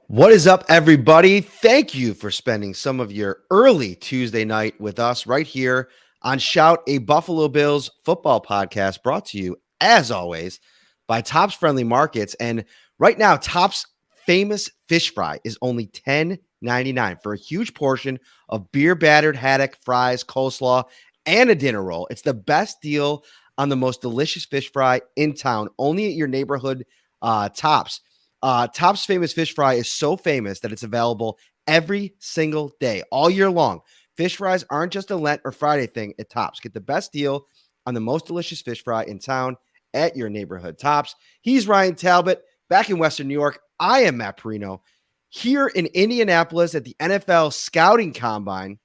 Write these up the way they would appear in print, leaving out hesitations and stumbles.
What is up, everybody? Thank you for spending some of your early Tuesday night with us right here on Shout, a Buffalo Bills football podcast brought to you, as always, by Tops Friendly Markets. And right now, Tops famous fish fry is only $10.99 for a huge portion of beer-battered haddock, fries, coleslaw, and a dinner roll. It's the best deal on the most delicious fish fry in town, only at your neighborhood Tops. Top's famous fish fry is so famous that it's available every single day, all year long. Fish fries aren't just a Lent or Friday thing at Tops. Get the best deal on the most delicious fish fry in town at your neighborhood Tops. He's Ryan Talbot, back in Western New York. I am Matt Parrino, here in Indianapolis at the NFL Scouting Combine,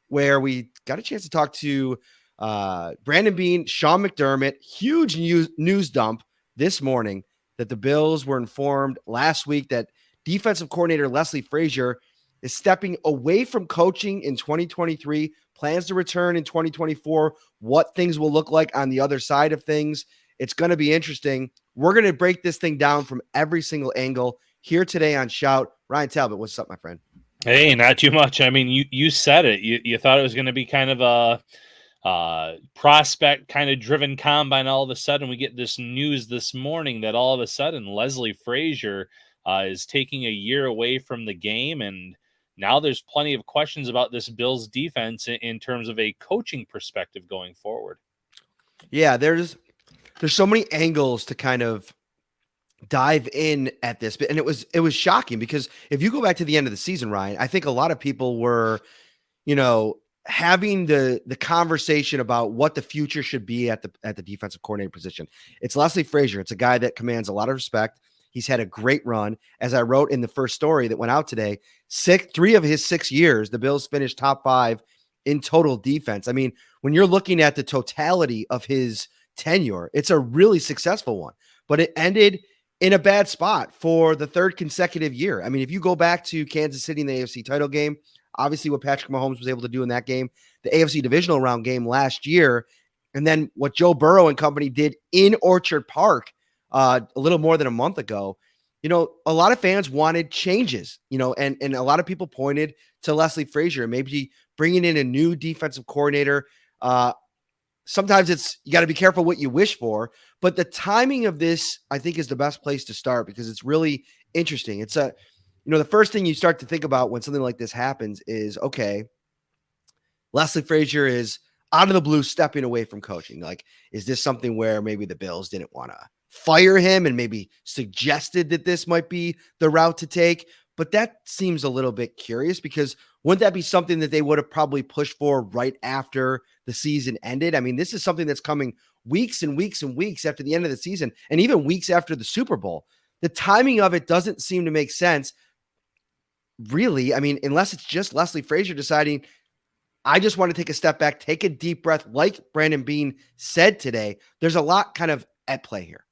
where we got a chance to talk to Brandon Beane, Sean McDermott. Huge news dump this morning that the Bills were informed last week that defensive coordinator Leslie Frazier is stepping away from coaching in 2023, plans to return in 2024, what things will look like on the other side of things. It's going to be interesting. We're going to break this thing down from every single angle here today on Shout. Ryan Talbot, what's up, my friend? Hey, not too much. I mean, you said it. You thought it was going to be kind of a prospect kind of driven combine. All of a sudden we get this news this morning that all of a sudden Leslie Frazier is taking a year away from the game, and now there's plenty of questions about this Bills defense in terms of a coaching perspective going forward. Yeah, there's so many angles to kind of dive in at this, and it was shocking because if you go back to the end of the season, Ryan, I think a lot of people were, having the conversation about what the future should be at the defensive coordinator position. It's Leslie Frazier. It's a guy that commands a lot of respect. He's had a great run. As I wrote in the first story that went out today, 3 of his 6 years, the Bills finished top 5 in total defense. I mean, when you're looking at the totality of his tenure, it's a really successful one, but it ended in a bad spot for the 3rd consecutive year. I mean, if you go back to Kansas City in the AFC title game, obviously what Patrick Mahomes was able to do in that game, the AFC divisional round game last year, and then what Joe Burrow and company did in Orchard Park a little more than a month ago, a lot of fans wanted changes, and a lot of people pointed to Leslie Frazier, maybe bringing in a new defensive coordinator. Sometimes you got to be careful what you wish for, but the timing of this, I think, is the best place to start because it's really interesting. It's the first thing you start to think about when something like this happens is, okay, Leslie Frazier is out of the blue stepping away from coaching. Like, is this something where maybe the Bills didn't want to fire him and maybe suggested that this might be the route to take? But that seems a little bit curious because wouldn't that be something that they would have probably pushed for right after the season ended? I mean, this is something that's coming weeks and weeks and weeks after the end of the season and even weeks after the Super Bowl. The timing of it doesn't seem to make sense, really. I mean, unless it's just Leslie Frazier deciding, I just want to take a step back, take a deep breath, like Brandon Beane said today. There's a lot kind of at play here.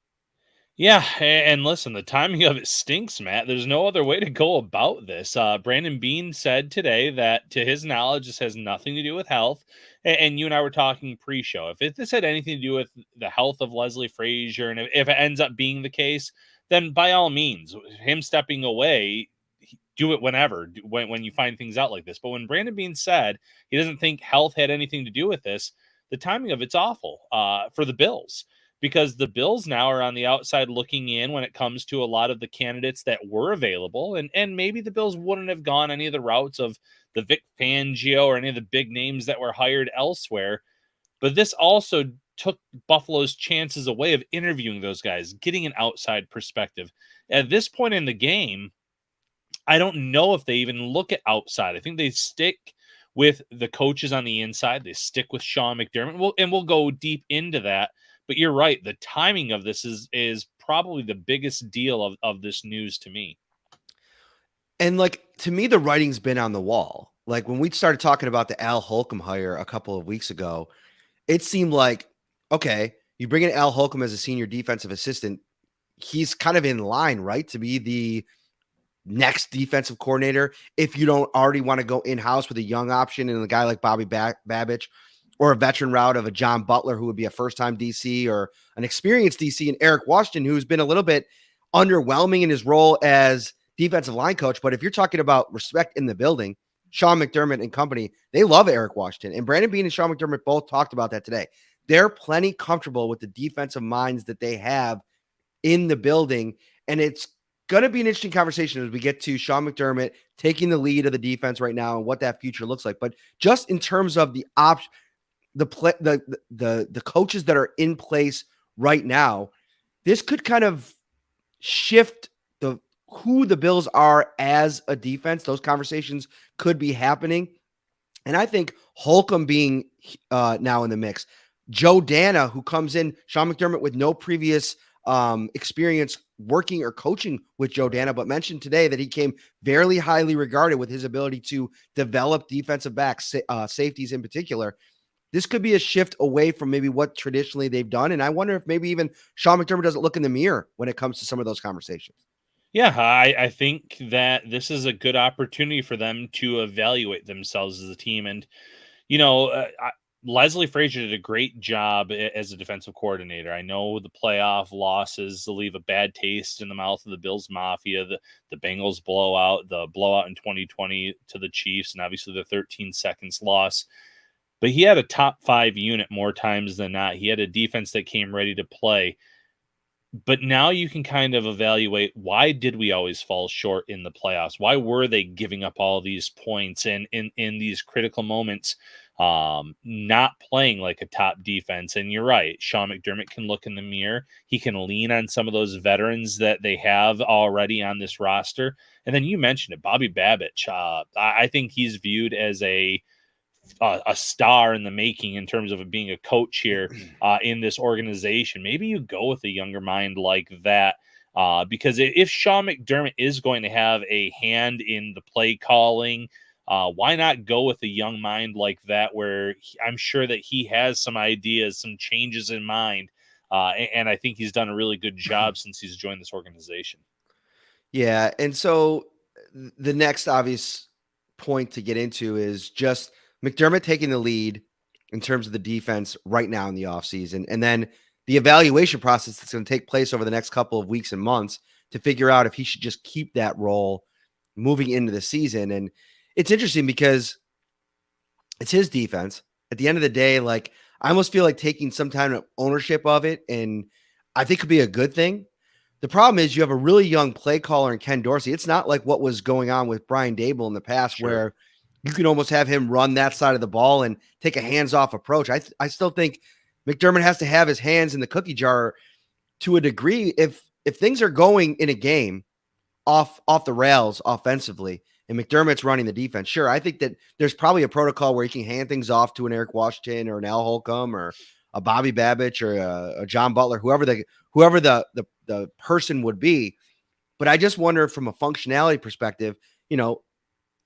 Yeah, and listen, the timing of it stinks, Matt. There's no other way to go about this. Brandon Beane said today that, to his knowledge, this has nothing to do with health. And you and I were talking pre-show. If this had anything to do with the health of Leslie Frazier, and if it ends up being the case, then by all means, him stepping away, do it whenever, when you find things out like this. But when Brandon Beane said he doesn't think health had anything to do with this, the timing of it's awful for the Bills. Because the Bills now are on the outside looking in when it comes to a lot of the candidates that were available. And maybe the Bills wouldn't have gone any of the routes of the Vic Fangio or any of the big names that were hired elsewhere. But this also took Buffalo's chances away of interviewing those guys, getting an outside perspective. At this point in the game, I don't know if they even look at outside. I think they stick with the coaches on the inside. They stick with Sean McDermott. We'll go deep into that. But you're right. The timing of this is probably the biggest deal of this news to me. And to me, the writing's been on the wall. Like when we started talking about the Al Holcomb hire a couple of weeks ago, it seemed like, okay, you bring in Al Holcomb as a senior defensive assistant. He's kind of in line, right, to be the next defensive coordinator if you don't already want to go in-house with a young option and a guy like Bobby Babich, or a veteran route of a John Butler, who would be a first-time DC, or an experienced DC, and Eric Washington, who's been a little bit underwhelming in his role as defensive line coach. But if you're talking about respect in the building, Sean McDermott and company, they love Eric Washington. And Brandon Beane and Sean McDermott both talked about that today. They're plenty comfortable with the defensive minds that they have in the building. And it's going to be an interesting conversation as we get to Sean McDermott taking the lead of the defense right now and what that future looks like. But just in terms of the option, the coaches that are in place right now, this could kind of shift who the Bills are as a defense. Those conversations could be happening. And I think Holcomb being now in the mix, Joe Dana, who comes in, Sean McDermott with no previous experience working or coaching with Joe Dana, but mentioned today that he came very highly regarded with his ability to develop defensive backs, safeties in particular. This could be a shift away from maybe what traditionally they've done. And I wonder if maybe even Sean McDermott doesn't look in the mirror when it comes to some of those conversations. Yeah, I think that this is a good opportunity for them to evaluate themselves as a team. And, Leslie Frazier did a great job as a defensive coordinator. I know the playoff losses leave a bad taste in the mouth of the Bills Mafia, the Bengals blowout, the blowout in 2020 to the Chiefs, and obviously the 13 seconds loss. But he had a top 5 unit more times than not. He had a defense that came ready to play. But now you can kind of evaluate, why did we always fall short in the playoffs? Why were they giving up all these points and in these critical moments, not playing like a top defense? And you're right, Sean McDermott can look in the mirror. He can lean on some of those veterans that they have already on this roster. And then you mentioned it, Bobby Babich. I think he's viewed as a star in the making in terms of being a coach here in this organization. Maybe you go with a younger mind like that, because if Sean McDermott is going to have a hand in the play calling, why not go with a young mind like that, where I'm sure that he has some ideas, some changes in mind. And I think he's done a really good job since he's joined this organization. Yeah. And so the next obvious point to get into is just McDermott taking the lead in terms of the defense right now in the offseason, and then the evaluation process that's going to take place over the next couple of weeks and months to figure out if he should just keep that role moving into the season. And it's interesting because it's his defense. At the end of the day, like, I almost feel like taking some kind of ownership of it, and I think could be a good thing. The problem is you have a really young play caller in Ken Dorsey. It's not like what was going on with Brian Dable in the past, Sure. where you can almost have him run that side of the ball and take a hands-off approach. I still think McDermott has to have his hands in the cookie jar to a degree. If things are going in a game off the rails offensively and McDermott's running the defense, sure, I think that there's probably a protocol where he can hand things off to an Eric Washington or an Al Holcomb or a Bobby Babich or a John Butler, whoever the person would be. But I just wonder, from a functionality perspective,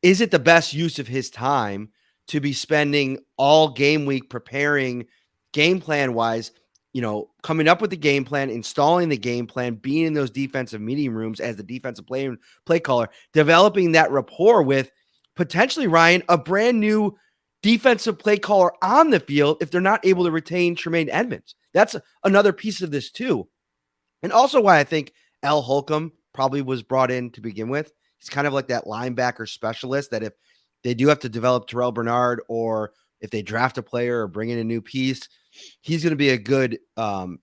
is it the best use of his time to be spending all game week preparing game plan wise, coming up with the game plan, installing the game plan, being in those defensive meeting rooms as the defensive play caller, developing that rapport with potentially, Ryan, a brand new defensive play caller on the field if they're not able to retain Tremaine Edmunds? That's another piece of this too. And also why I think Al Holcomb probably was brought in to begin with. He's kind of like that linebacker specialist that if they do have to develop Terrell Bernard, or if they draft a player or bring in a new piece, he's going to be a good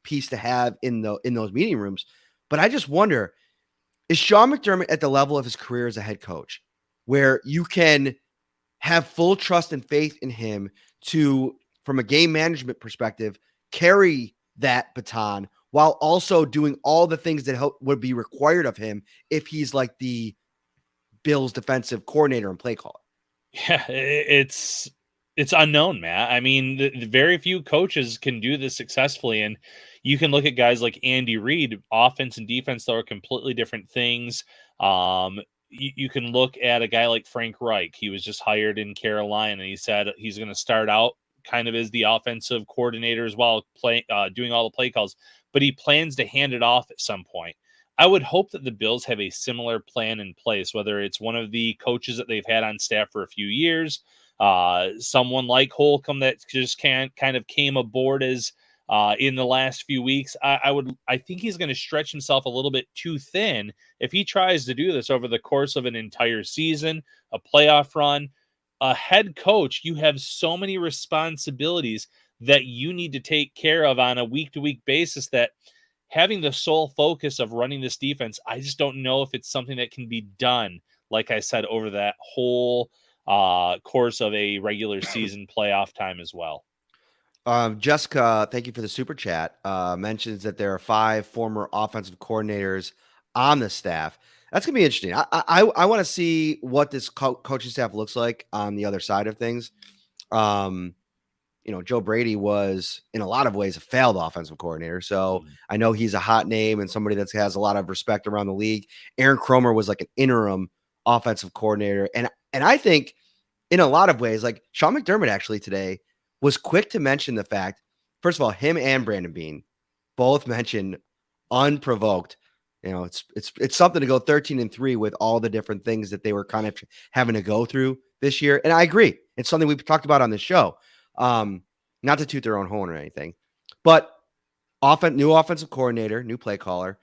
piece to have in those meeting rooms. But I just wonder, is Sean McDermott at the level of his career as a head coach where you can have full trust and faith in him to, from a game management perspective, carry that baton while also doing all the things that would be required of him if he's like the Bills defensive coordinator and play caller? Yeah, it's unknown, Matt. I mean, the very few coaches can do this successfully, and you can look at guys like Andy Reid. Offense and defense, though, are completely different things. You can look at a guy like Frank Reich. He was just hired in Carolina, and he said he's going to start out kind of as the offensive coordinator as well, doing all the play calls, but he plans to hand it off at some point. I would hope that the Bills have a similar plan in place, whether it's one of the coaches that they've had on staff for a few years, someone like Holcomb that just kind of came aboard as in the last few weeks. I think he's going to stretch himself a little bit too thin if he tries to do this over the course of an entire season, a playoff run. A head coach, you have so many responsibilities that you need to take care of on a week-to-week basis that having the sole focus of running this defense, I just don't know if it's something that can be done, like I said, over that whole course of a regular season playoff time as well. Jessica, thank you for the super chat. Mentions that there are 5 former offensive coordinators on the staff. That's gonna be interesting. I want to see what this coaching staff looks like on the other side of things. Joe Brady was in a lot of ways a failed offensive coordinator. So I know he's a hot name and somebody that has a lot of respect around the league. Aaron Cromer was like an interim offensive coordinator. And I think in a lot of ways, like Sean McDermott actually today was quick to mention the fact, first of all, him and Brandon Beane both mentioned unprovoked. It's something to go 13-3 with all the different things that they were kind of having to go through this year. And I agree. It's something we've talked about on the show. Not to toot their own horn or anything, but new offensive coordinator, new play caller,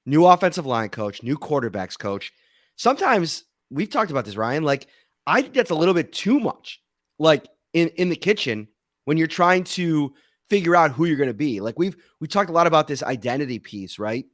new offensive line coach, new quarterbacks coach. Sometimes we've talked about this, Ryan. Like, I think that's a little bit too much. Like in the kitchen when you're trying to figure out who you're going to be. Like we talked a lot about this identity piece, right?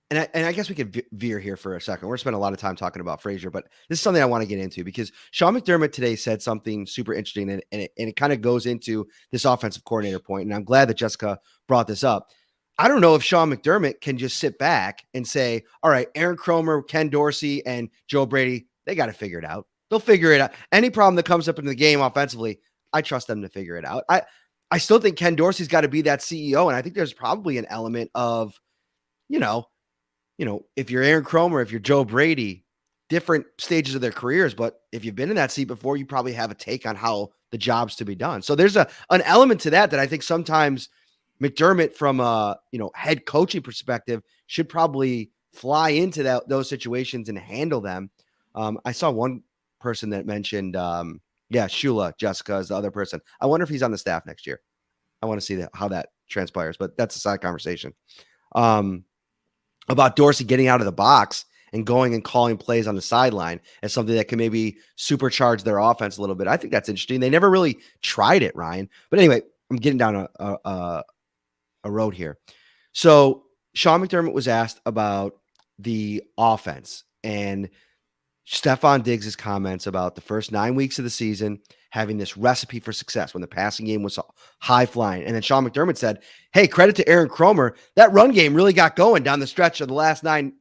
And I guess we could veer here for a second. We're spending a lot of time talking about Frazier, but this is something I want to get into because Sean McDermott today said something super interesting, and it kind of goes into this offensive coordinator point. And I'm glad that Jessica brought this up. I don't know if Sean McDermott can just sit back and say, all right, Aaron Cromer, Ken Dorsey, and Joe Brady, they got to figure it out. They'll figure it out. Any problem that comes up in the game offensively, I trust them to figure it out. I still think Ken Dorsey's got to be that CEO, and I think there's probably an element of, if you're Aaron Cromer, if you're Joe Brady, different stages of their careers, but if you've been in that seat before, you probably have a take on how the job's to be done. So there's an element to that I think sometimes McDermott from a, head coaching perspective should probably fly into those situations and handle them. I saw one person that mentioned, Shula, Jessica is the other person. I wonder if he's on the staff next year. I want to see how that transpires, but that's a side conversation. About Dorsey getting out of the box and going and calling plays on the sideline as something that can maybe supercharge their offense a little bit. I think that's interesting. They never really tried it, Ryan. But anyway, I'm getting down a road here. So Sean McDermott was asked about the offense and Stephon Diggs' comments about the first 9 weeks of the season having this recipe for success when the passing game was high flying. And then Sean McDermott said, hey, credit to Aaron Cromer. That run game really got going down the stretch of the last nine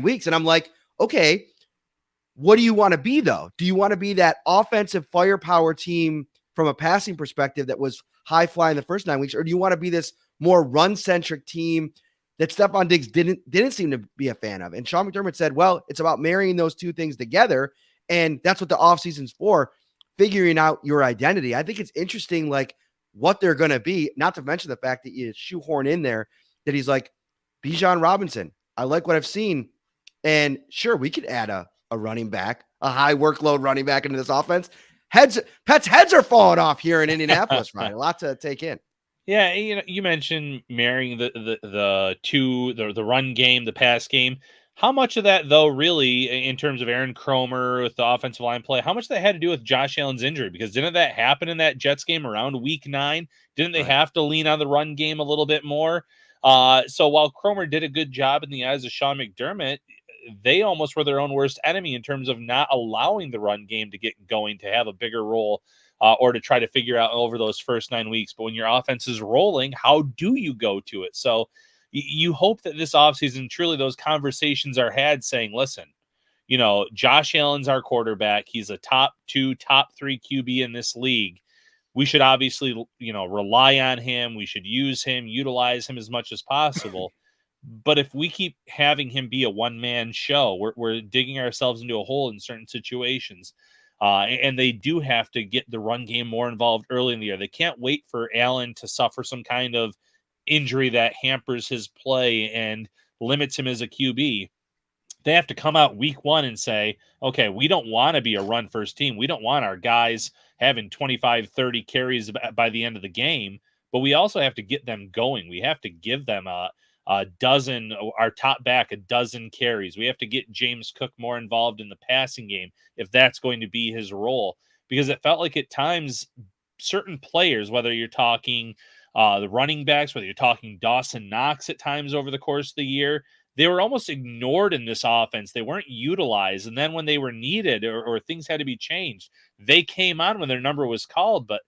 weeks. And I'm like, okay, what do you want to be though? Do you want to be that offensive firepower team from a passing perspective that was high flying the first 9 weeks? Or do you want to be this more run centric team that Stephon Diggs didn't seem to be a fan of? And Sean McDermott said, well, it's about marrying those two things together. And that's what the offseason's for, figuring out your identity. I think it's interesting, like what they're going to be, not to mention the fact that you shoehorn in there that he's like, Bijan Robinson, I like what I've seen. And sure, we could add a running back, a high workload running back into this offense. Pets' heads are falling off here in Indianapolis, Ryan. A lot to take in. Yeah, you mentioned marrying the run game, the pass game. How much of that, though, really, in terms of Aaron Cromer with the offensive line play, how much of that had to do with Josh Allen's injury? Because didn't that happen in that Jets game around week 9? Didn't they have to lean on the run game a little bit more? So while Cromer did a good job in the eyes of Sean McDermott, they almost were their own worst enemy in terms of not allowing the run game to get going, to have a bigger role, or to try to figure out over those first 9 weeks. But when your offense is rolling, how do you go to it? So you hope that this offseason, truly those conversations are had saying, listen, Josh Allen's our quarterback. He's a top 2, top 3 QB in this league. We should obviously, rely on him. We should utilize him as much as possible. But if we keep having him be a one-man show, we're digging ourselves into a hole in certain situations. And they do have to get the run game more involved early in the year. They can't wait for Allen to suffer some kind of injury that hampers his play and limits him as a QB. They have to come out week 1 and say, okay, we don't want to be a run-first team. We don't want our guys having 25, 30 carries by the end of the game. but we also have to get them going. We have to give them a dozen, our top back, a dozen carries. We have to get James Cook more involved in the passing game if that's going to be his role, because it felt like at times certain players, whether you're talking the running backs, whether you're talking Dawson Knox at times over the course of the year, they were almost ignored in this offense. They weren't utilized. And then when they were needed or things had to be changed, they came on when their number was called. But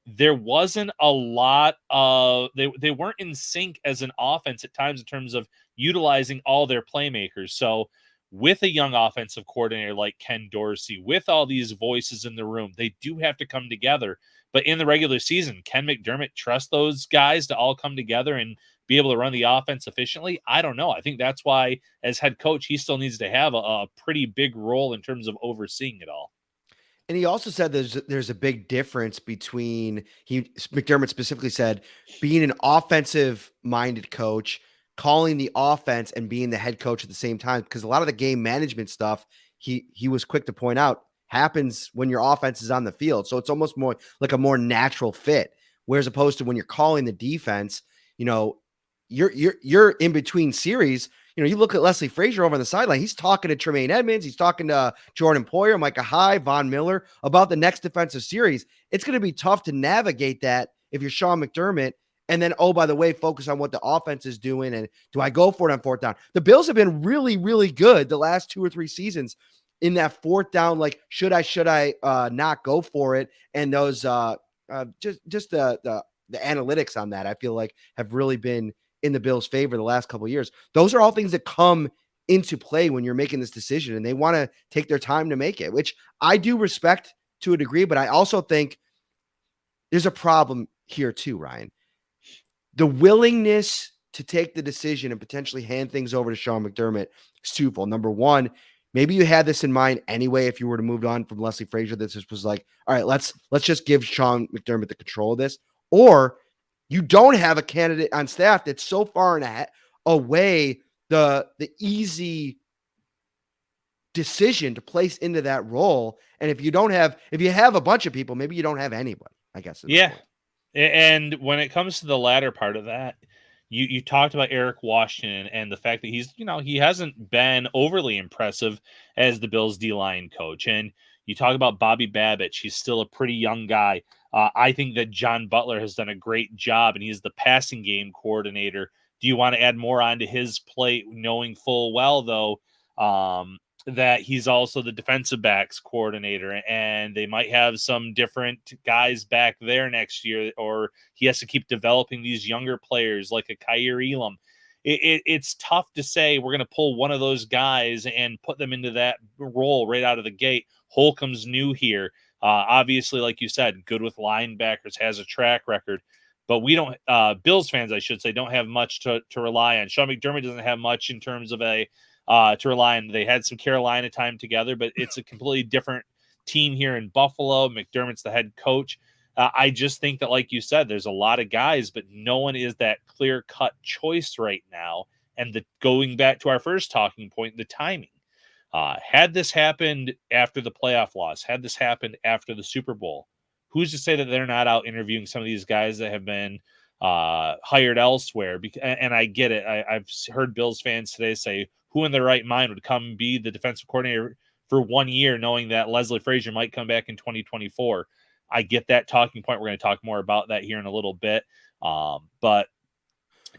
there wasn't a lot of they weren't in sync as an offense at times in terms of utilizing all their playmakers. So with a young offensive coordinator like Ken Dorsey, with all these voices in the room, they do have to come together. But in the regular season, can McDermott trust those guys to all come together and be able to run the offense efficiently? I don't know. I think that's why, as head coach, he still needs to have a pretty big role in terms of overseeing it all. And he also said there's a big difference between McDermott specifically said being an offensive minded coach, calling the offense and being the head coach at the same time, because a lot of the game management stuff he was quick to point out happens when your offense is on the field. So it's almost more like a more natural fit. Whereas opposed to when you're calling the defense, you're in between series. You look at Leslie Frazier over on the sideline. He's talking to Tremaine Edmunds. He's talking to Jordan Poyer, Micah Hyde, Von Miller about the next defensive series. It's going to be tough to navigate that if you're Sean McDermott. And then, oh, by the way, focus on what the offense is doing. And do I go for it on fourth down? The Bills have been really, really good the last 2 or 3 seasons in that fourth down. Like, should I not go for it? And those just the analytics on that, I feel like have really been in the Bills' favor the last couple of years. Those are all things that come into play when you're making this decision, and they want to take their time to make it, which I do respect to a degree, but I also think there's a problem here too, Ryan. The willingness to take the decision and potentially hand things over to Sean McDermott is twofold. Number one, maybe you had this in mind anyway if you were to move on from Leslie Frazier. This was like, all right, let's just give Sean McDermott the control of this. Or you don't have a candidate on staff that's so far away the easy decision to place into that role. And if you have a bunch of people, maybe you don't have anybody, I guess. Yeah. And when it comes to the latter part of that, you talked about Eric Washington and the fact that he hasn't been overly impressive as the Bills D-line coach. And you talk about Bobby Babbitt. He's still a pretty young guy. I think that John Butler has done a great job, and he's the passing game coordinator. Do you want to add more onto his plate, knowing full well, though, that he's also the defensive backs coordinator, and they might have some different guys back there next year, or he has to keep developing these younger players like a Kaiir Elam. It's tough to say we're going to pull one of those guys and put them into that role right out of the gate. Holcomb's new here. Obviously, like you said, good with linebackers, has a track record, but we don't, Bills fans, I should say, don't have much to rely on. Sean McDermott doesn't have much in terms of to rely on. They had some Carolina time together, but it's a completely different team here in Buffalo. McDermott's the head coach. I just think that, like you said, there's a lot of guys, but no one is that clear-cut choice right now. And going back to our first talking point, the timing. Had this happened after the playoff loss, had this happened after the Super Bowl, who's to say that they're not out interviewing some of these guys that have been hired elsewhere? And I get it. I've heard Bills fans today say, who in their right mind would come be the defensive coordinator for 1 year, knowing that Leslie Frazier might come back in 2024? I get that talking point. We're going to talk more about that here in a little bit. But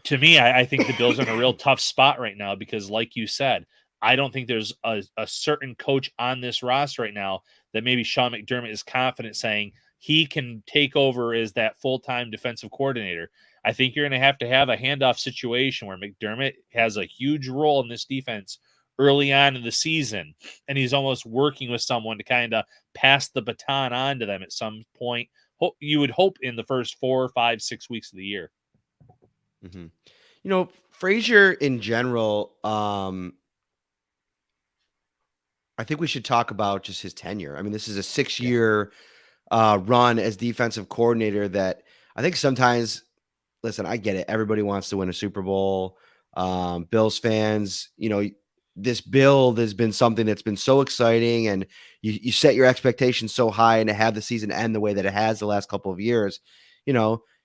to me, I think the Bills are in a real tough spot right now because, like you said, I don't think there's a certain coach on this roster right now that maybe Sean McDermott is confident saying he can take over as that full-time defensive coordinator. I think you're going to have a handoff situation where McDermott has a huge role in this defense early on in the season, and he's almost working with someone to kind of pass the baton on to them at some point. You would hope in the first 4, 5, 6 weeks of the year. Mm-hmm. Frazier in general, I think we should talk about just his tenure. I mean, this is a 6-year run as defensive coordinator that I think sometimes, listen, I get it. Everybody wants to win a Super Bowl. Bills fans, this build has been something that's been so exciting, and you set your expectations so high, and to have the season end the way that it has the last couple of years,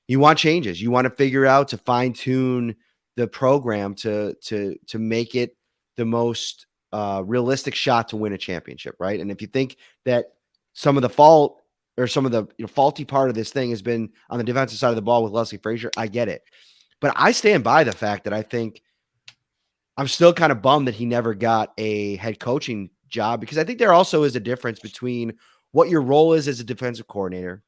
You want changes. You want to figure out to fine tune the program to make it the most realistic shot to win a championship, right? And if you think that some of the fault or some of the faulty part of this thing has been on the defensive side of the ball with Leslie Frazier, I get it. But I stand by the fact that I think I'm still kind of bummed that he never got a head coaching job, because I think there also is a difference between what your role is as a defensive coordinator,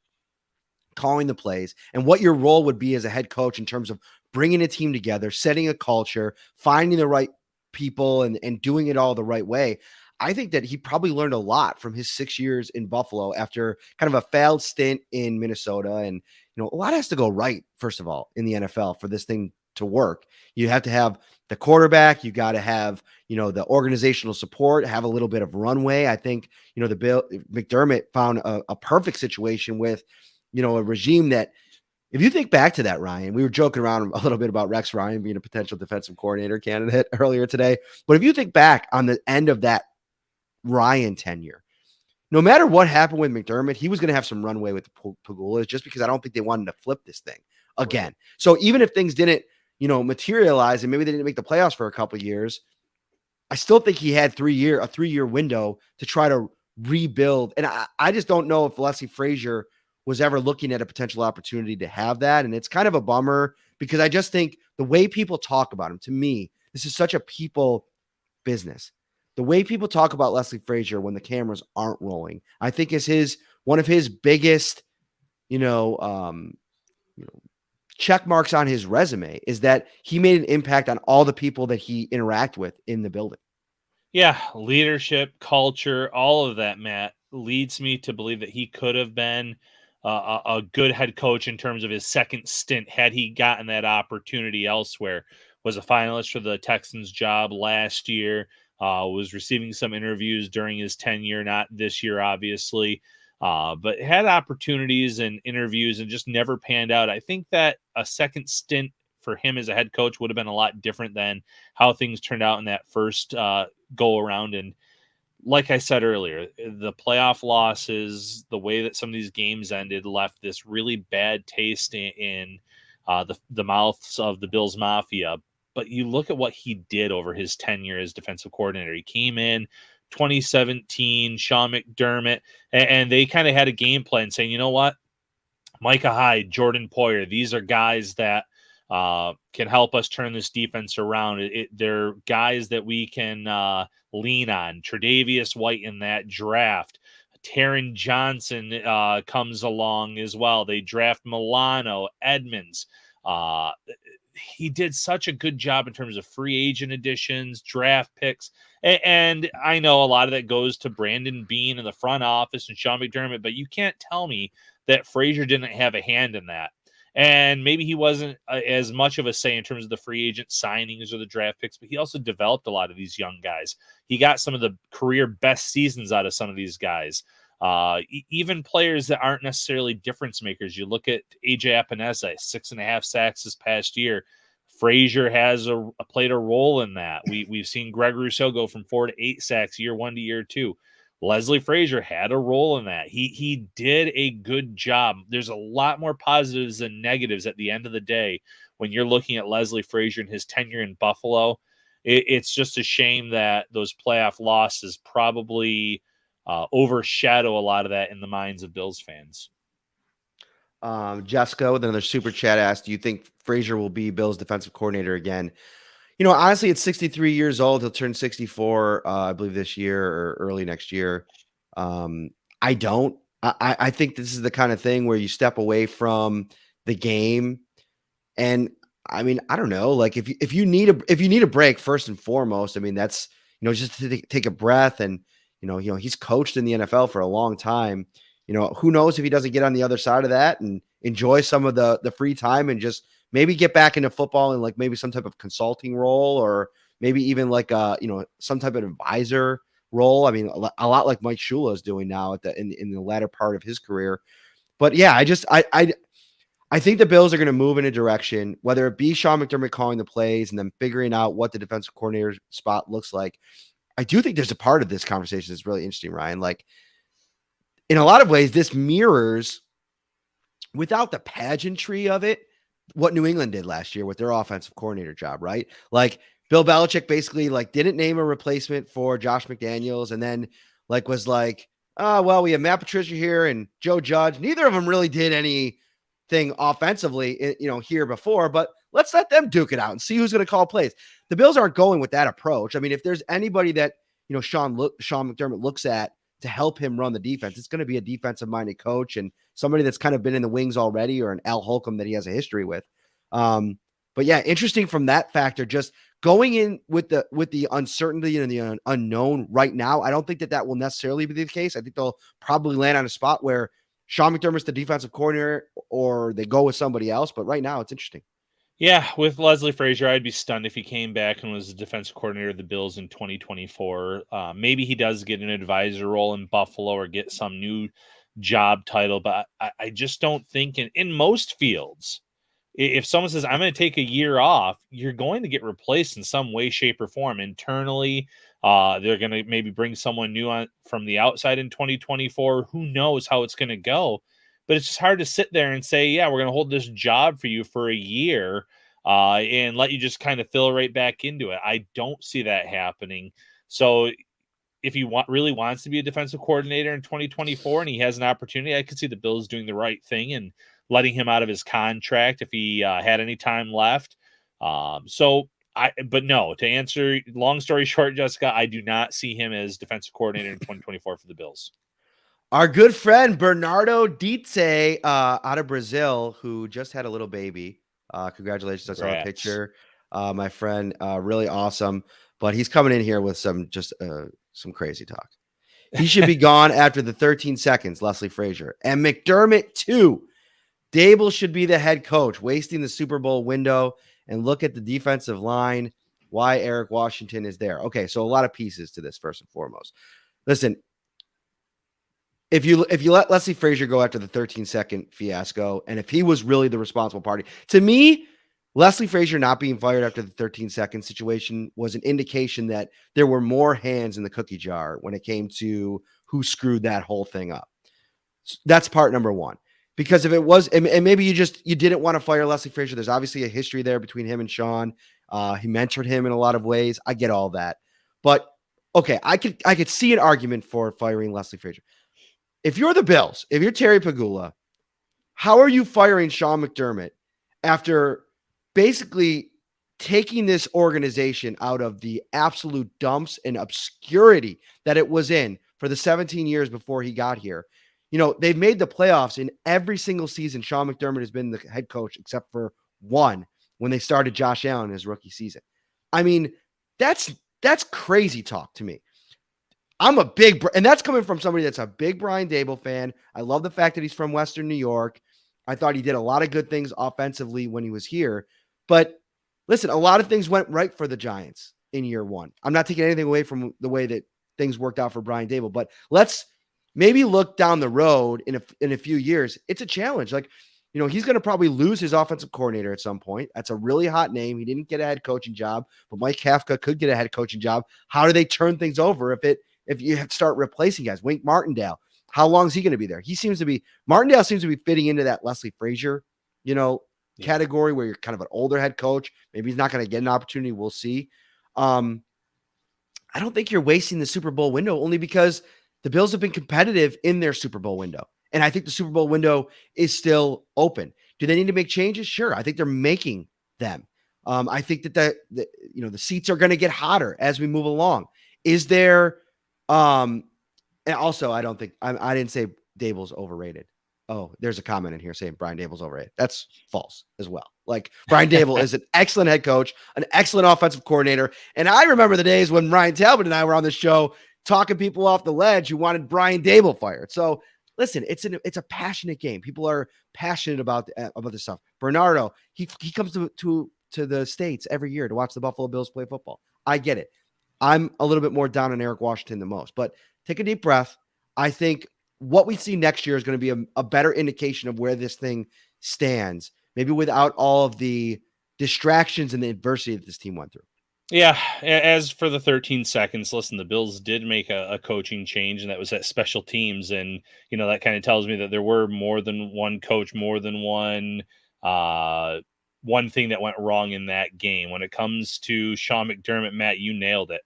calling the plays, and what your role would be as a head coach in terms of bringing a team together, setting a culture, finding the right people, and doing it all the right way. I think that he probably learned a lot from his 6 years in Buffalo after kind of a failed stint in Minnesota. And, a lot has to go right, first of all, in the NFL for this thing to work. You have to have the quarterback. You got to have, the organizational support, have a little bit of runway. I think, McDermott found a perfect situation with, a regime that, if you think back to that, Ryan, we were joking around a little bit about Rex Ryan being a potential defensive coordinator candidate earlier today. But if you think back on the end of that Ryan tenure, no matter what happened with McDermott, he was going to have some runway with the Pagulas, just because I don't think they wanted to flip this thing again. Right. So even if things didn't, materialize, and maybe they didn't make the playoffs for a couple of years, I still think he had a 3-year window to try to rebuild. And I just don't know if Leslie Frazier was ever looking at a potential opportunity to have that. And it's kind of a bummer, because I just think the way people talk about him, to me, this is such a people business. The way people talk about Leslie Frazier when the cameras aren't rolling, I think is one of his biggest, check marks on his resume, is that he made an impact on all the people that he interact with in the building. Yeah, leadership, culture, all of that, Matt, leads me to believe that he could have been a good head coach in terms of his second stint had he gotten that opportunity elsewhere. Was a finalist for the Texans job last year, was receiving some interviews during his tenure, not this year, obviously, but had opportunities and interviews and just never panned out. I think that a second stint for him as a head coach would have been a lot different than how things turned out in that first go around. And like I said earlier, the playoff losses, the way that some of these games ended, left this really bad taste in the mouths of the Bills Mafia. But you look at what he did over his tenure as defensive coordinator. He came in 2017, Sean McDermott, and they kind of had a game plan saying, you know what, Micah Hyde, Jordan Poyer, these are guys that can help us turn this defense around. They're guys that we can lean on. Tre'Davious White in that draft. Taron Johnson comes along as well. They draft Milano, Edmunds. He did such a good job in terms of free agent additions, draft picks. And I know a lot of that goes to Brandon Beane in the front office and Sean McDermott, but you can't tell me that Frazier didn't have a hand in that. And maybe he wasn't as much of a say in terms of the free agent signings or the draft picks, but he also developed a lot of these young guys. He got some of the career best seasons out of some of these guys. Even players that aren't necessarily difference makers. You look at AJ Epinesa, 6.5 sacks this past year. Frazier has played a role in that. We've seen Greg Rousseau go from 4 to 8 sacks year 1 to year 2. Leslie Frazier had a role in that. He did a good job. There's a lot more positives than negatives at the end of the day when you're looking at Leslie Frazier and his tenure in Buffalo. It's just a shame that those playoff losses probably overshadow a lot of that in the minds of Bills fans. Jessica with another super chat asked, do you think Frazier will be Bills defensive coordinator again? Honestly, it's 63 years old. He'll turn 64, I believe, this year or early next year. I don't. I think this is the kind of thing where you step away from the game, and I mean, I don't know. Like if you need a break, first and foremost, I mean, that's just to take a breath, and he's coached in the NFL for a long time. Who knows if he doesn't get on the other side of that and enjoy some of the free time and just maybe get back into football in like maybe some type of consulting role, or maybe even like some type of advisor role. I mean, a lot like Mike Shula is doing now in the latter part of his career. But yeah, I think the Bills are going to move in a direction, whether it be Sean McDermott calling the plays and then figuring out what the defensive coordinator spot looks like. I do think there's a part of this conversation that's really interesting, Ryan. Like, in a lot of ways, this mirrors without the pageantry of it, what New England did last year with their offensive coordinator job, right? Like Bill Belichick basically like didn't name a replacement for Josh McDaniels, and then like was like, oh, well, we have Matt Patricia here and Joe Judge. Neither of them really did anything offensively, here before, but let's let them duke it out and see who's going to call plays. The Bills aren't going with that approach. I mean, if there's anybody that, Sean McDermott looks at to help him run the defense, it's going to be a defensive-minded coach and somebody that's kind of been in the wings already, or an Al Holcomb that he has a history with. But yeah, interesting from that factor, just going in with the uncertainty and the unknown right now. I don't think that will necessarily be the case. I think they'll probably land on a spot where Sean McDermott's the defensive coordinator, or they go with somebody else. But right now it's interesting. Yeah, with Leslie Frazier, I'd be stunned if he came back and was the defensive coordinator of the Bills in 2024. Maybe he does get an advisor role in Buffalo or get some new job title, but I just don't think in most fields, if someone says, I'm going to take a year off, you're going to get replaced in some way, shape, or form internally. They're going to maybe bring someone new on from the outside in 2024. Who knows how it's going to go? But it's just hard to sit there and say, yeah, we're going to hold this job for you for a year and let you just kind of fill right back into it. I don't see that happening. So if he really wants to be a defensive coordinator in 2024 and he has an opportunity, I could see the Bills doing the right thing and letting him out of his contract if he had any time left. But no, to answer, long story short, Jessica, I do not see him as defensive coordinator in 2024 for the Bills. Our good friend Bernardo Dietze out of Brazil, who just had a little baby. Congratulations. I saw a picture. My friend, really awesome. But he's coming in here with some crazy talk. He should be gone after the 13 seconds, Leslie Frazier. And McDermott, too. Dable should be the head coach, wasting the Super Bowl window. And look at the defensive line, why Eric Washington is there. Okay, so a lot of pieces to this, first and foremost. Listen, if you let Leslie Frazier go after the 13-second fiasco, and if he was really the responsible party, to me, Leslie Frazier not being fired after the 13-second situation was an indication that there were more hands in the cookie jar when it came to who screwed that whole thing up. That's part number one. Because if it was, and maybe you didn't want to fire Leslie Frazier, there's obviously a history there between him and Sean. He mentored him in a lot of ways. I get all that. But, okay, I could see an argument for firing Leslie Frazier. If you're the Bills, if you're Terry Pegula, how are you firing Sean McDermott after basically taking this organization out of the absolute dumps and obscurity that it was in for the 17 years before he got here? They've made the playoffs in every single season. Sean McDermott has been the head coach except for one when they started Josh Allen in his rookie season. I mean, that's crazy talk to me. And that's coming from somebody that's a big Brian Dable fan. I love the fact that he's from Western New York. I thought he did a lot of good things offensively when he was here. But listen, a lot of things went right for the Giants in year one. I'm not taking anything away from the way that things worked out for Brian Dable, but let's maybe look down the road in a few years. It's a challenge. Like, he's going to probably lose his offensive coordinator at some point. That's a really hot name. He didn't get a head coaching job, but Mike Kafka could get a head coaching job. How do they turn things over if you start replacing guys? Wink Martindale, how long is he going to be there? Martindale seems to be fitting into that Leslie Frazier, category where you're kind of an older head coach. Maybe he's not going to get an opportunity. We'll see. I don't think you're wasting the Super Bowl window, only because the Bills have been competitive in their Super Bowl window. And I think the Super Bowl window is still open. Do they need to make changes? Sure. I think they're making them. I think that the seats are going to get hotter as we move along. Is there, and also I didn't say Dable's overrated. Oh, there's a comment in here saying Brian Dable's overrated. That's false as well. Like, Brian Dable is an excellent head coach, an excellent offensive coordinator. And I remember the days when Ryan Talbot and I were on the show talking people off the ledge who wanted Brian Dable fired. So listen, it's a passionate game. People are passionate about this stuff. Bernardo, he comes to the States every year to watch the Buffalo Bills play football. I get it. I'm a little bit more down on Eric Washington than most, but take a deep breath. I think what we see next year is going to be a better indication of where this thing stands, maybe without all of the distractions and the adversity that this team went through. Yeah, as for the 13 seconds, listen, the Bills did make a coaching change, and that was at special teams. And, that kind of tells me that there were more than one coach, more than uh, one thing that went wrong in that game. When it comes to Sean McDermott, Matt, you nailed it.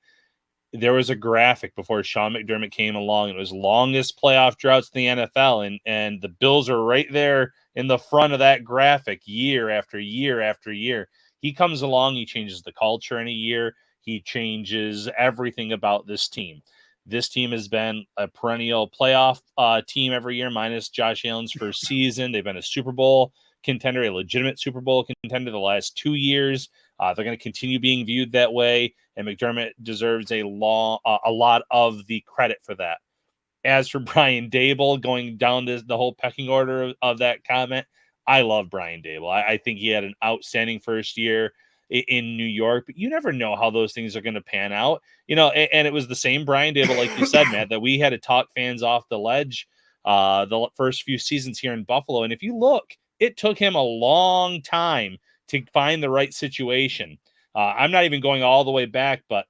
There was a graphic before Sean McDermott came along. It was longest playoff droughts in the NFL, and the Bills are right there in the front of that graphic year after year after year. He comes along, he changes the culture in a year, he changes everything about this team. This team has been a perennial playoff team every year, minus Josh Allen's first season. They've been a Super Bowl contender, a legitimate Super Bowl contender the last 2 years. They're going to continue being viewed that way, and McDermott deserves a lot of the credit for that. As for Brian Daboll, going down the whole pecking order of that comment, I love Brian Daboll. I think he had an outstanding first year in New York, but you never know how those things are going to pan out. And it was the same Brian Daboll, like you said, Matt, that we had to talk fans off the ledge the first few seasons here in Buffalo. And if you look, it took him a long time to find the right situation. I'm not even going all the way back, but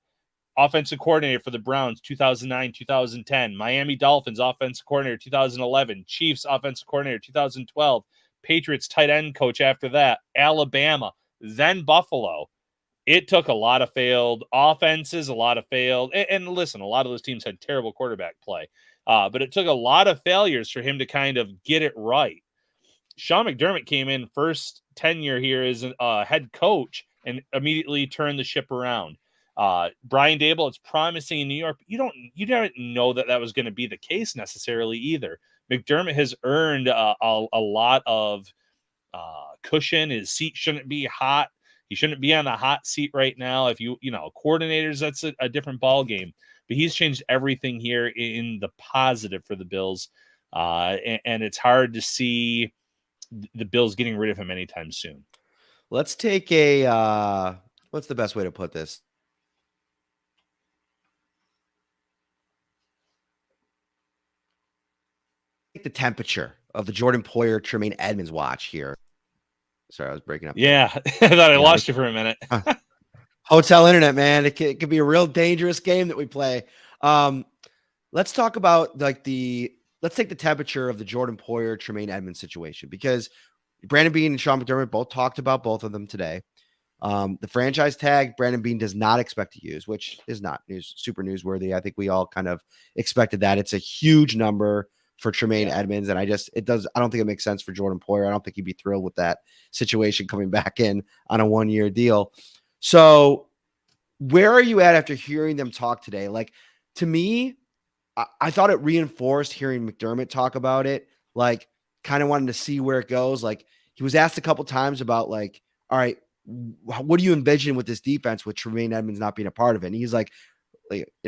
offensive coordinator for the Browns, 2009, 2010. Miami Dolphins offensive coordinator, 2011. Chiefs offensive coordinator, 2012. Patriots tight end coach after that. Alabama, then Buffalo. It took a lot of failed offenses, a lot of failed. And listen, a lot of those teams had terrible quarterback play. But it took a lot of failures for him to kind of get it right. Sean McDermott came in first tenure here as a head coach and immediately turned the ship around. Brian Daboll, it's promising in New York, but you don't know that was going to be the case necessarily either. McDermott has earned a lot of cushion. His seat shouldn't be hot. He shouldn't be on the hot seat right now. If coordinators, that's a different ball game. But he's changed everything here in the positive for the Bills, and it's hard to see the Bills getting rid of him anytime soon. Let's take what's the best way to put this? Take the temperature of the Jordan Poyer Tremaine Edmonds watch here. Sorry, I was breaking up. Yeah, I thought I lost you for a minute. Hotel internet, man. It could be a real dangerous game that we play. Let's talk about let's take the temperature of the Jordan Poyer Tremaine Edmonds situation, because Brandon Beane and Sean McDermott both talked about both of them today. The franchise tag Brandon Beane does not expect to use, which is not super newsworthy. I think we all kind of expected that. It's a huge number for Tremaine Edmonds, and I don't think it makes sense for Jordan Poyer. I don't think he'd be thrilled with that situation coming back in on a 1-year deal. So where are you at after hearing them talk today? Like, to me, I thought it reinforced hearing McDermott talk about it, like kind of wanting to see where it goes. Like, he was asked a couple times about like, all right, what do you envision with this defense with Tremaine Edmonds not being a part of it? And he's like,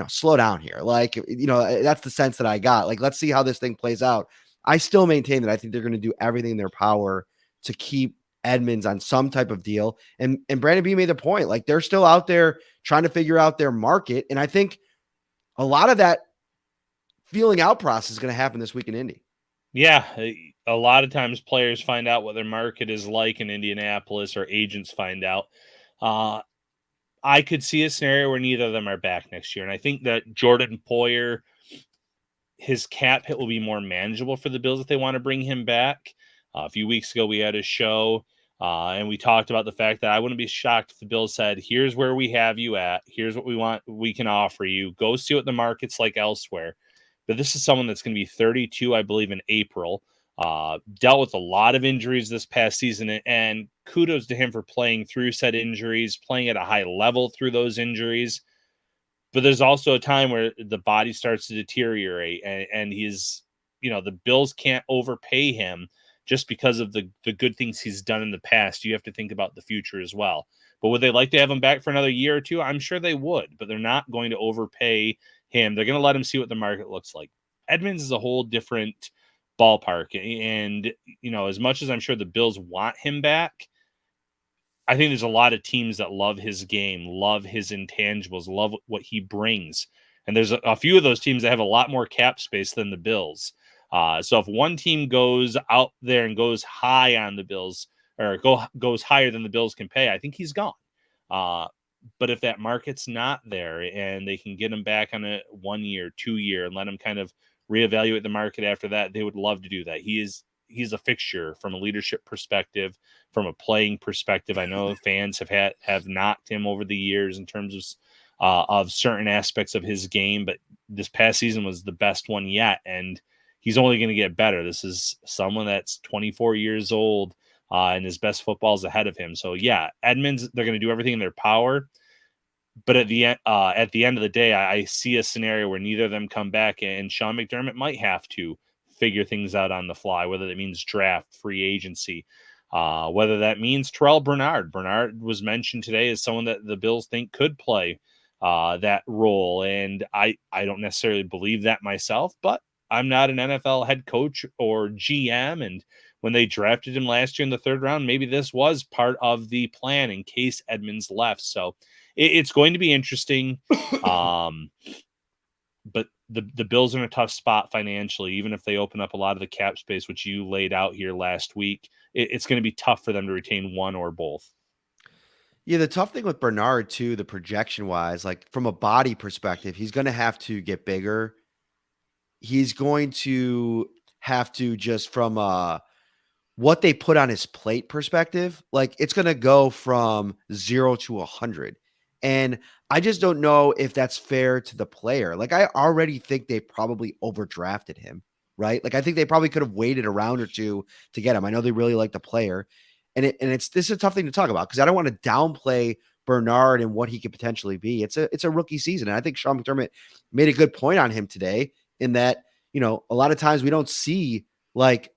slow down here. Like, that's the sense that I got. Like, let's see how this thing plays out. I still maintain that I think they're going to do everything in their power to keep Edmonds on some type of deal. And Brandon B made the point, like, they're still out there trying to figure out their market. And I think a lot of that feeling out process is going to happen this week in Indy. Yeah. A lot of times players find out what their market is like in Indianapolis, or agents find out. I could see a scenario where neither of them are back next year. And I think that Jordan Poyer, his cap hit will be more manageable for the Bills if they want to bring him back. A few weeks ago, we had a show and we talked about the fact that I wouldn't be shocked if the Bills said, here's where we have you at. Here's what we can offer you. Go see what the market's like elsewhere. But this is someone that's going to be 32, I believe, in April. Dealt with a lot of injuries this past season, and kudos to him for playing through said injuries, playing at a high level through those injuries. But there's also a time where the body starts to deteriorate, and he's, the Bills can't overpay him just because of the good things he's done in the past. You have to think about the future as well. But would they like to have him back for another year or two? I'm sure they would, but they're not going to overpay him. They're going to let him see what the market looks like. Edmonds is a whole different ballpark. And, as much as I'm sure the Bills want him back, I think there's a lot of teams that love his game, love his intangibles, love what he brings. And there's a few of those teams that have a lot more cap space than the Bills. So if one team goes out there and goes high on the Bills, or goes higher than the Bills can pay, I think he's gone. But if that market's not there and they can get him back on a 1 year, 2 year, and let him kind of reevaluate the market after that, they would love to do that. He's a fixture from a leadership perspective, from a playing perspective. I know fans have knocked him over the years in terms of certain aspects of his game, but this past season was the best one yet, and he's only going to get better. This is someone that's 24 years old, and his best football is ahead of him. So yeah, Edmonds, they're going to do everything in their power. But at the end of the day, I see a scenario where neither of them come back, and Sean McDermott might have to figure things out on the fly, whether that means draft, free agency, whether that means Terrell Bernard. Bernard was mentioned today as someone that the Bills think could play that role, and I don't necessarily believe that myself, but I'm not an NFL head coach or GM, and when they drafted him last year in the 3rd round, maybe this was part of the plan in case Edmonds left. So it's going to be interesting. But the Bills are in a tough spot financially, even if they open up a lot of the cap space, which you laid out here last week. It's going to be tough for them to retain one or both. Yeah, the tough thing with Bernard too, the projection wise, like from a body perspective, he's going to have to get bigger. He's going to have to just from what they put on his plate perspective, like it's going to go from 0 to 100. And I just don't know if that's fair to the player. Like I already think they probably overdrafted him, right? Like I think they probably could have waited a round or two to get him. I know they really like the player. And this is a tough thing to talk about because I don't want to downplay Bernard and what he could potentially be. It's a rookie season. And I think Sean McDermott made a good point on him today in that, a lot of times we don't see like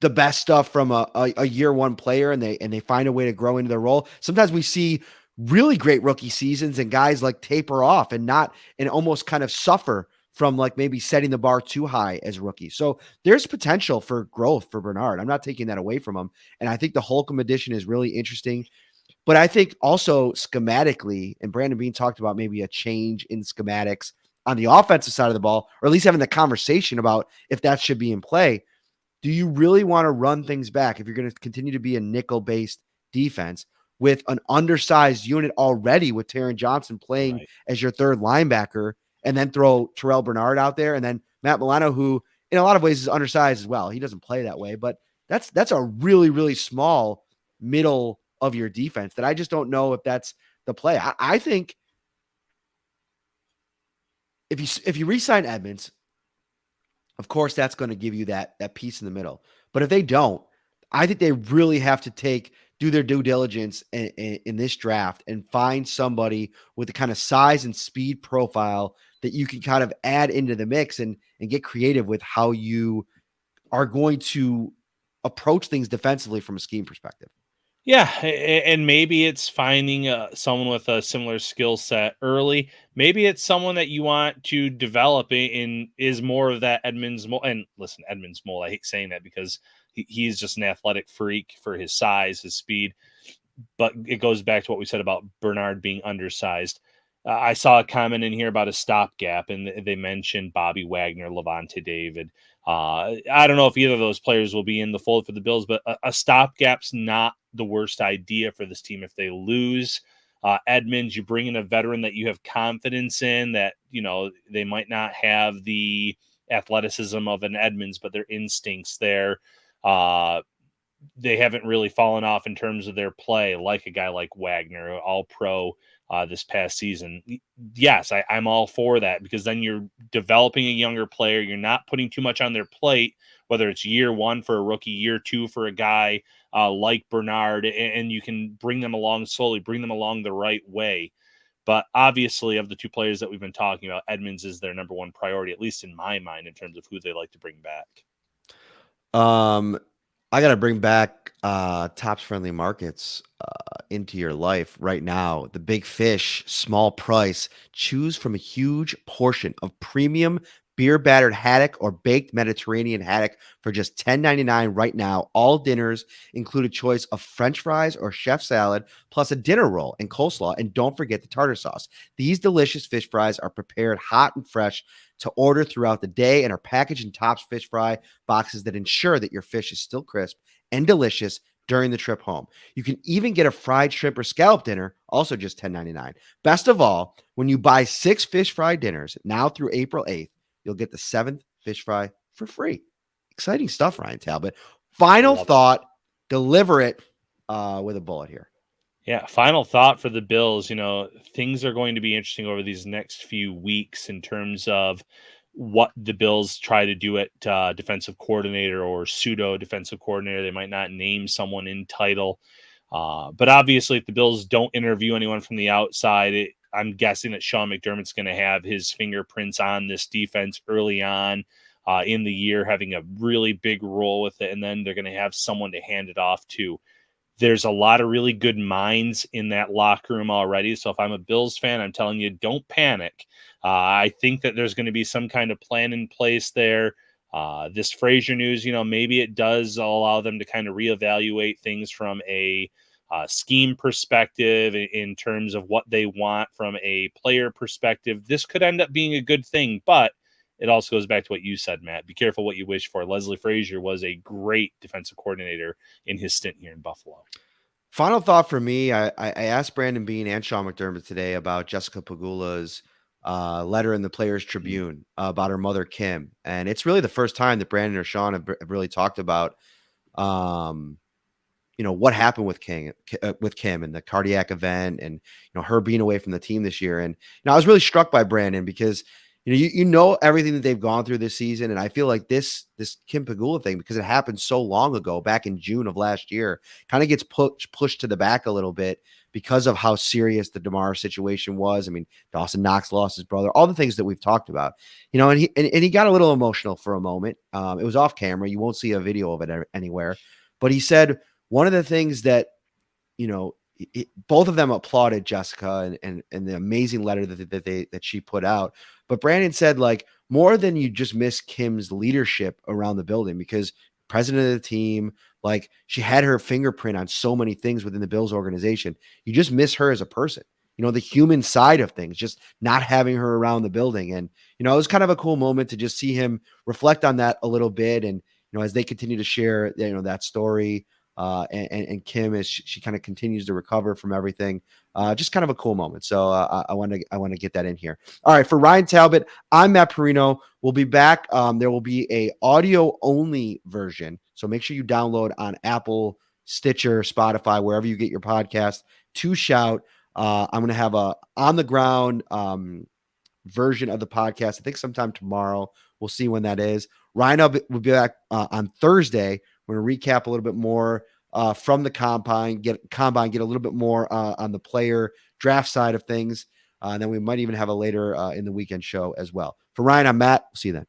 the best stuff from a year one player and they find a way to grow into their role. Sometimes we see really great rookie seasons and guys like taper off and almost kind of suffer from like maybe setting the bar too high as rookies. So there's potential for growth for Bernard. I'm not taking that away from him. And I think the Holcomb edition is really interesting. But I think also schematically, and Brandon Beane talked about maybe a change in schematics on the offensive side of the ball, or at least having the conversation about if that should be in play. Do you really want to run things back if you're going to continue to be a nickel-based defense with an undersized unit already with Taron Johnson playing as your 3rd linebacker and then throw Terrell Bernard out there and then Matt Milano, who in a lot of ways is undersized as well. He doesn't play that way, but that's a really, really small middle of your defense that I just don't know if that's the play. I think if you re-sign Edmonds, of course, that's going to give you that piece in the middle. But if they don't, I think they really have to do their due diligence in this draft and find somebody with the kind of size and speed profile that you can kind of add into the mix and get creative with how you are going to approach things defensively from a scheme perspective. Yeah, and maybe it's finding someone with a similar skill set early. Maybe it's someone that you want to develop in is more of that Edmunds mold. And listen, Edmunds mold, I hate saying that because he's just an athletic freak for his size, his speed. But it goes back to what we said about Bernard being undersized. I saw a comment in here about a stopgap, and they mentioned Bobby Wagner, Levante David. I don't know if either of those players will be in the fold for the Bills, but a stopgap's not the worst idea for this team if they lose. Edmonds, you bring in a veteran that you have confidence in that, they might not have the athleticism of an Edmonds, but their instincts there. They haven't really fallen off in terms of their play like a guy like Wagner, all pro this past season. Yes, I'm all for that because then you're developing a younger player. You're not putting too much on their plate, whether it's year 1 for a rookie, year 2 for a guy like Bernard, and you can bring them along slowly, bring them along the right way. But obviously, of the 2 players that we've been talking about, Edmonds is their number 1 priority, at least in my mind, in terms of who they like to bring back. I got to bring back Tops Friendly Markets into your life right now. The big fish, small price. Choose from a huge portion of premium beer battered haddock or baked Mediterranean haddock for just $10.99 right now. All dinners include a choice of French fries or chef salad, plus a dinner roll and coleslaw. And don't forget the tartar sauce. These delicious fish fries are prepared hot and fresh to order throughout the day and are packaged in Tops fish fry boxes that ensure that your fish is still crisp and delicious during the trip home. You can even get a fried shrimp or scallop dinner, also just $10.99. Best of all, when you buy 6 fish fry dinners now through April 8th, you'll get the 7th fish fry for free. Exciting stuff, Ryan Talbot. Final thought, deliver it with a bullet here. Yeah, final thought for the Bills. Things are going to be interesting over these next few weeks in terms of what the Bills try to do at defensive coordinator or pseudo defensive coordinator. They might not name someone in title. But obviously, if the Bills don't interview anyone from the outside, I'm guessing that Sean McDermott's going to have his fingerprints on this defense early on in the year, having a really big role with it. And then they're going to have someone to hand it off to. There's a lot of really good minds in that locker room already. So if I'm a Bills fan, I'm telling you, don't panic. I think that there's going to be some kind of plan in place there. This Frazier news, maybe it does allow them to kind of reevaluate things from a scheme perspective in terms of what they want from a player perspective. This could end up being a good thing, but it also goes back to what you said, Matt. Be careful what you wish for. Leslie Frazier was a great defensive coordinator in his stint here in Buffalo. Final thought for me, I asked Brandon Beane and Sean McDermott today about Jessica Pegula's letter in the Players Tribune about her mother, Kim. And it's really the first time that Brandon or Sean have really talked about, what happened with Kim and the cardiac event and, her being away from the team this year. And, I was really struck by Brandon because, everything that they've gone through this season. And I feel like this Kim Pegula thing, because it happened so long ago, back in June of last year, kind of gets pushed to the back a little bit because of how serious the DeMar situation was. I mean, Dawson Knox lost his brother, all the things that we've talked about, and he got a little emotional for a moment. It was off camera. You won't see a video of it anywhere, but he said one of the things that, both of them applauded Jessica and the amazing letter that she put out. But Brandon said, like, more than you just miss Kim's leadership around the building, because president of the team, like, she had her fingerprint on so many things within the Bills organization. You just miss her as a person, the human side of things, just not having her around the building. And, it was kind of a cool moment to just see him reflect on that a little bit. And, as they continue to share, that story, and Kim, as she kind of continues to recover from everything, just kind of a cool moment. So I want to get that in here. All right, for Ryan Talbot, I'm Matt Parrino. We'll be back. There will be a audio only version, so make sure you download on Apple, Stitcher, Spotify, wherever you get your podcast. To Shout. I'm going to have a on the ground version of the podcast. I think sometime tomorrow. We'll see when that is. Ryan will be back on Thursday. We're going to recap a little bit more from the combine, get a little bit more on the player draft side of things. And then we might even have a later in the weekend show as well. For Ryan, I'm Matt. See you then.